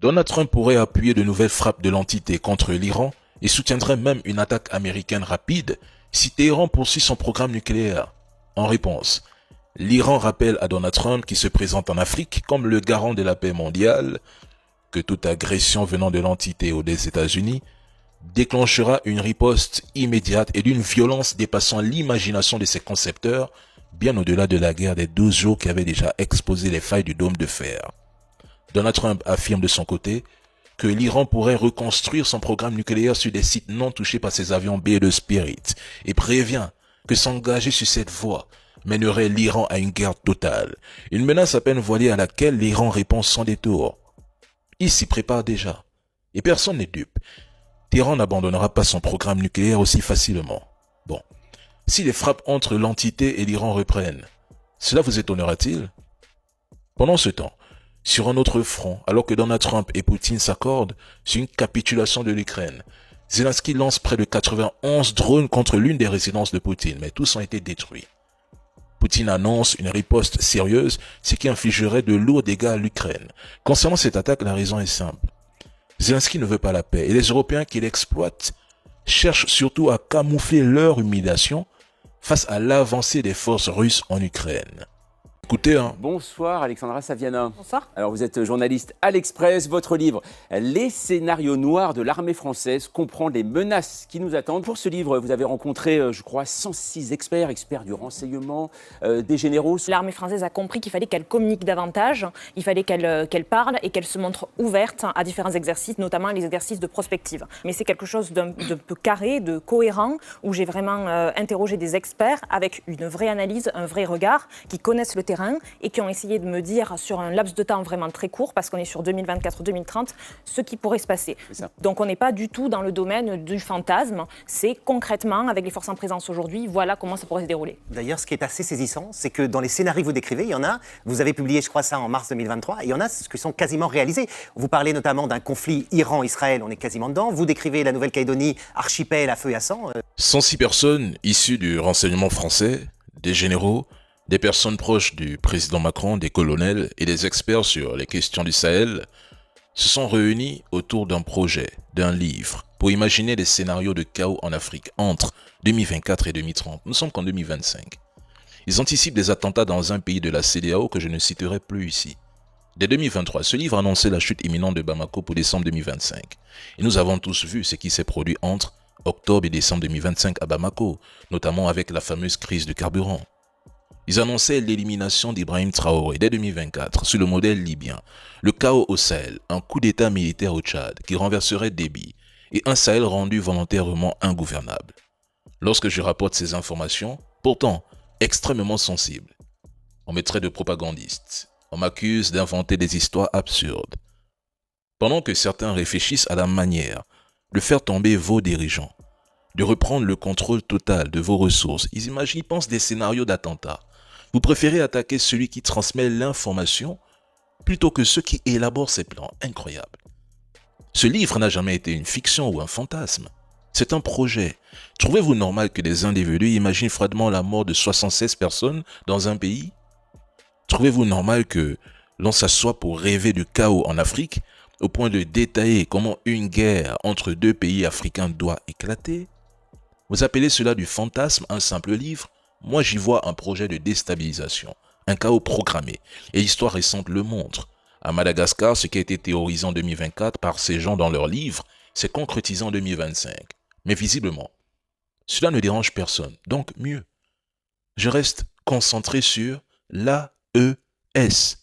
Donald Trump pourrait appuyer de nouvelles frappes de l'entité contre l'Iran et soutiendrait même une attaque américaine rapide si Téhéran poursuit son programme nucléaire. En réponse, l'Iran rappelle à Donald Trump qui se présente en Afrique comme le garant de la paix mondiale que toute agression venant de l'entité ou des États-Unis déclenchera une riposte immédiate et d'une violence dépassant l'imagination de ses concepteurs, bien au-delà de la guerre des 12 jours qui avait déjà exposé les failles du dôme de fer. Donald Trump affirme de son côté que l'Iran pourrait reconstruire son programme nucléaire sur des sites non touchés par ses avions B-2 Spirit et prévient que s'engager sur cette voie mènerait l'Iran à une guerre totale, une menace à peine voilée à laquelle l'Iran répond sans détour. Il s'y prépare déjà, et personne n'est dupe. Téhéran n'abandonnera pas son programme nucléaire aussi facilement. Bon, si les frappes entre l'entité et l'Iran reprennent, cela vous étonnera-t-il? Pendant ce temps, sur un autre front, alors que Donald Trump et Poutine s'accordent sur une capitulation de l'Ukraine, Zelensky lance près de 91 drones contre l'une des résidences de Poutine, mais tous ont été détruits. Poutine annonce une riposte sérieuse, ce qui infligerait de lourds dégâts à l'Ukraine. Concernant cette attaque, la raison est simple. Zelensky ne veut pas la paix et les Européens qui l'exploitent cherchent surtout à camoufler leur humiliation face à l'avancée des forces russes en Ukraine. Écoutez, Bonsoir Alexandra Saviana. Bonsoir. Alors vous êtes journaliste à l'Express. Votre livre « Les scénarios noirs de l'armée française » comprend les menaces qui nous attendent. Pour ce livre, vous avez rencontré, je crois, 106 experts du renseignement, des généraux. L'armée française a compris qu'il fallait qu'elle communique davantage, il fallait qu'elle parle et qu'elle se montre ouverte à différents exercices, notamment les exercices de prospective. Mais c'est quelque chose d'un peu carré, de cohérent, où j'ai vraiment interrogé des experts avec une vraie analyse, un vrai regard, qui connaissent le terrain et qui ont essayé de me dire sur un laps de temps vraiment très court, parce qu'on est sur 2024-2030, ce qui pourrait se passer. Donc on n'est pas du tout dans le domaine du fantasme, c'est concrètement, avec les forces en présence aujourd'hui, voilà comment ça pourrait se dérouler. D'ailleurs, ce qui est assez saisissant, c'est que dans les scénarios que vous décrivez, il y en a, vous avez publié, je crois, ça en mars 2023, et il y en a qui sont quasiment réalisés. Vous parlez notamment d'un conflit Iran-Israël, on est quasiment dedans. Vous décrivez la Nouvelle-Calédonie, archipel à feu et à sang. 106 personnes issues du renseignement français, des généraux, des personnes proches du président Macron, des colonels et des experts sur les questions du Sahel se sont réunis autour d'un projet, d'un livre, pour imaginer des scénarios de chaos en Afrique entre 2024 et 2030. Nous sommes qu'en 2025. Ils anticipent des attentats dans un pays de la CEDEAO que je ne citerai plus ici. Dès 2023, ce livre annonçait la chute imminente de Bamako pour décembre 2025. Et nous avons tous vu ce qui s'est produit entre octobre et décembre 2025 à Bamako, notamment avec la fameuse crise du carburant. Ils annonçaient l'élimination d'Ibrahim Traoré dès 2024 sur le modèle libyen, le chaos au Sahel, un coup d'état militaire au Tchad qui renverserait Déby et un Sahel rendu volontairement ingouvernable. Lorsque je rapporte ces informations, pourtant extrêmement sensibles, on me traite de propagandiste, on m'accuse d'inventer des histoires absurdes. Pendant que certains réfléchissent à la manière de faire tomber vos dirigeants, de reprendre le contrôle total de vos ressources, ils pensent des scénarios d'attentats. Vous préférez attaquer celui qui transmet l'information plutôt que ceux qui élaborent ces plans. Incroyable. Ce livre n'a jamais été une fiction ou un fantasme. C'est un projet. Trouvez-vous normal que des individus imaginent froidement la mort de 76 personnes dans un pays? Trouvez-vous normal que l'on s'assoie pour rêver du chaos en Afrique au point de détailler comment une guerre entre deux pays africains doit éclater? Vous appelez cela du fantasme, un simple livre? Moi, j'y vois un projet de déstabilisation, un chaos programmé, et l'histoire récente le montre. À Madagascar, ce qui a été théorisé en 2024 par ces gens dans leurs livres, s'est concrétisé en 2025. Mais visiblement, cela ne dérange personne, donc mieux. Je reste concentré sur l'AES,